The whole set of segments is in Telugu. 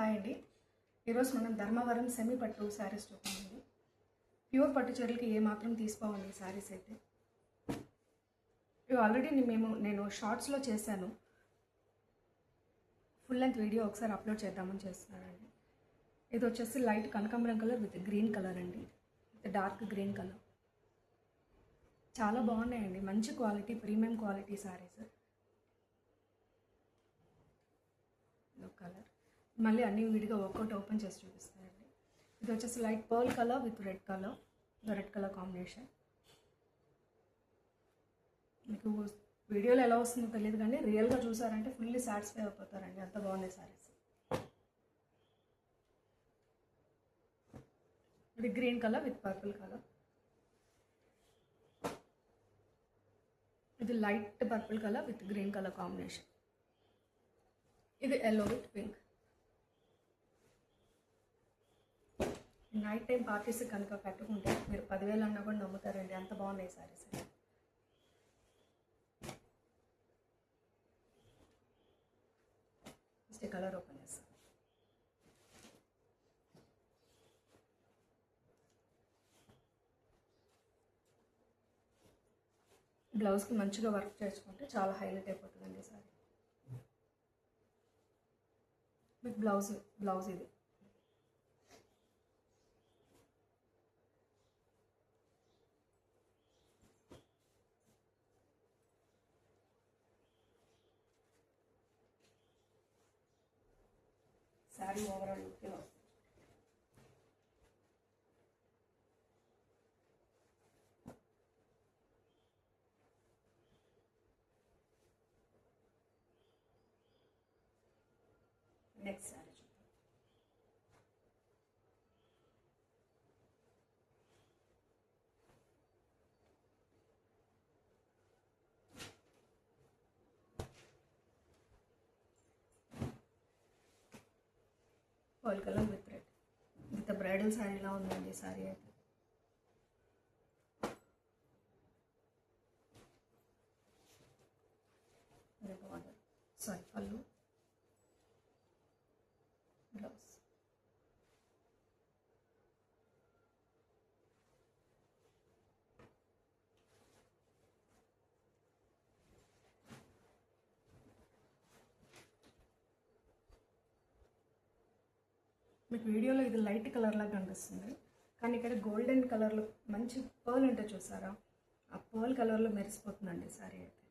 హాయ్ అండి. ఈరోజు మనం ధర్మవరం సెమీ పట్టు శారీస్ చూద్దామండి. ప్యూర్ పట్టు చీరలకి ఏమాత్రం తీసుకోవాలి ఈ శారీస్ అయితే. ఇవి ఆల్రెడీ నేను షార్ట్స్లో చేశాను. ఫుల్ లెంత్ వీడియో ఒకసారి అప్లోడ్ చేద్దామని చేస్తున్నానండి. ఇది వచ్చేసి లైట్ కనకాంబరం కలర్ విత్ గ్రీన్ కలర్ అండి, విత్ డార్క్ గ్రీన్ కలర్. చాలా బాగున్నాయండి, మంచి quality, premium quality saris. Colour మళ్ళీ అన్ని విడిగా ఒక్కొక్కటి ఓపెన్ చేసి చూపిస్తానండి. ఇది వచ్చేసి light pearl colour with red colour combination. మీకు వీడియోలో ఎలా వస్తుందో తెలియదు కానీ రియల్గా చూసారంటే ఫుల్లీ సాటిస్ఫై అయిపోతారండి, అంత బాగున్నాయి సారీస్. ఇది green colour with purple colour. ఇది light purple colour with green colour combination. ఇది yellow with pink. Night time parties కనుక కట్టుకుంటే మీరు 10,000 అన్నా కూడా నమ్ముతారండి, అంత బాగున్నాయి సారీస్. ఫస్ట్ కలర్ ఓపెన్ చేస్తాను. బ్లౌజ్కి మంచిగా వర్క్ చేసుకుంటే చాలా హైలైట్ అయిపోతుందండి సారీ. మీకు బ్లౌజ్ ఇది. శారీ ఓవరాల్ లుక్ ఇలా వస్తుంది. నెక్స్ట్ శారీ చూద్దాం. Pearl colour with red with bridal శారీలా ఉందండి శారీ అయితే. బార్డర్ పళ్ళు, బ్లౌజ్. మీకు వీడియోలో ఇది లైట్ కలర్ లాగా కనిపిస్తుంది కానీ ఇక్కడ గోల్డెన్ కలర్లో మంచి పర్ల్ అంటే చూసారా, ఆ పర్ల్ కలర్లో మెరిసిపోతుందండి సారీ అయితే.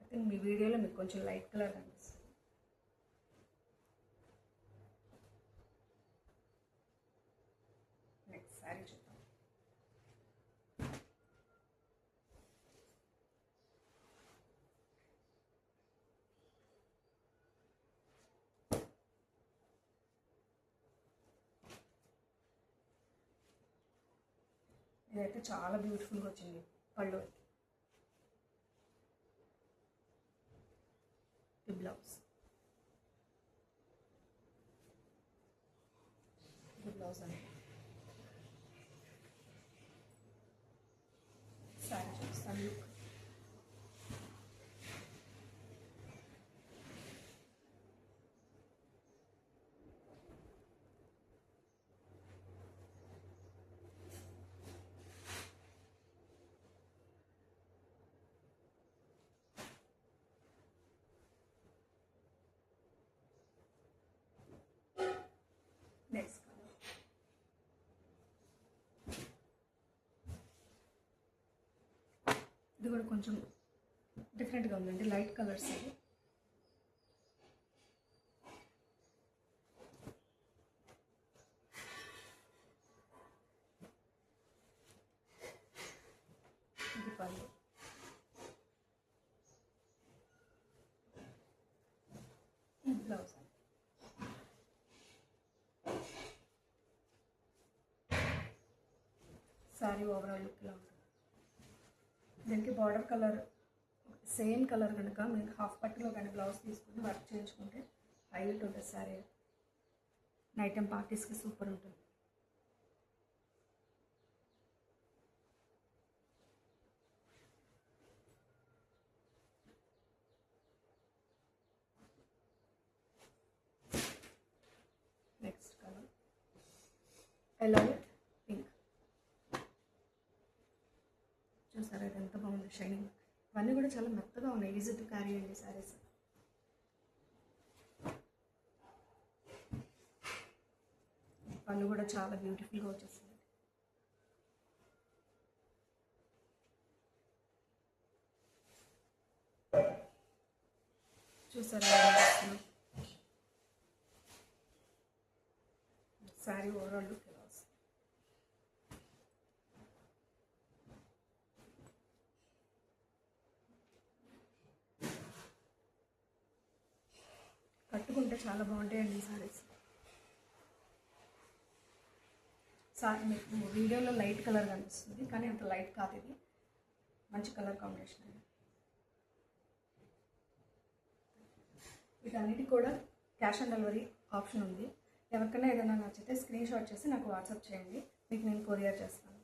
ఐ థింక్ మీ వీడియోలో మీకు కొంచెం లైట్ కలర్ కనిపిస్తుంది. నెక్స్ట్ సారీ చూద్దాం. ఇదైతే చాలా బ్యూటిఫుల్గా వచ్చింది పళ్ళు. ఈ బ్లౌజ్ అండి. సారీ చూస్తాను లుక్. Next colour. ఇది కూడా కొంచెం డిఫరెంట్గా ఉందండి, లైట్ కలర్స్ అది. ఇది పళ్ళు, బ్లౌజ్. సారీ ఓవరాల్ లుక్ ఇలా ఉంటుంది. దీనికి బార్డర్ కలర్ సేమ్ కలర్ కనుక మీకు హాఫ్ పట్టులో కానీ బ్లౌజ్ తీసుకుని వర్క్ చేయించుకుంటే హైలైట్ ఉంటుంది సారీ. నైట్ టైం పార్టీస్కి సూపర్ ఉంటుంది. Yellow with pink. చూసారా ఇది ఎంత బాగుంది షైనింగ్. ఇవన్నీ కూడా చాలా మెత్తగా ఉన్నాయి, ఈజీ టు క్యారీ అండి శారీస్. పళ్ళు కూడా చాలా బ్యూటిఫుల్గా వచ్చేసింది. చూసారా శారీ ఓవరాల్ లుక్ ఎలా వస్తుంది. కట్టుకుంటే చాలా బాగుంటాయండి ఈ శారీస్. మీకు వీడియోలో లైట్ కలర్ కనిపిస్తుంది కానీ అంత లైట్ కాదు, ఇది మంచి కలర్ కాంబినేషన్ అండి. వీటన్నిటికి కూడా క్యాష్ ఆన్ డెలివరీ ఆప్షన్ ఉంది. ఎవరికైనా ఏదైనా నచ్చితే స్క్రీన్ షాట్ చేసి నాకు వాట్సాప్ చేయండి, మీకు నేను కొరియర్ చేస్తాను.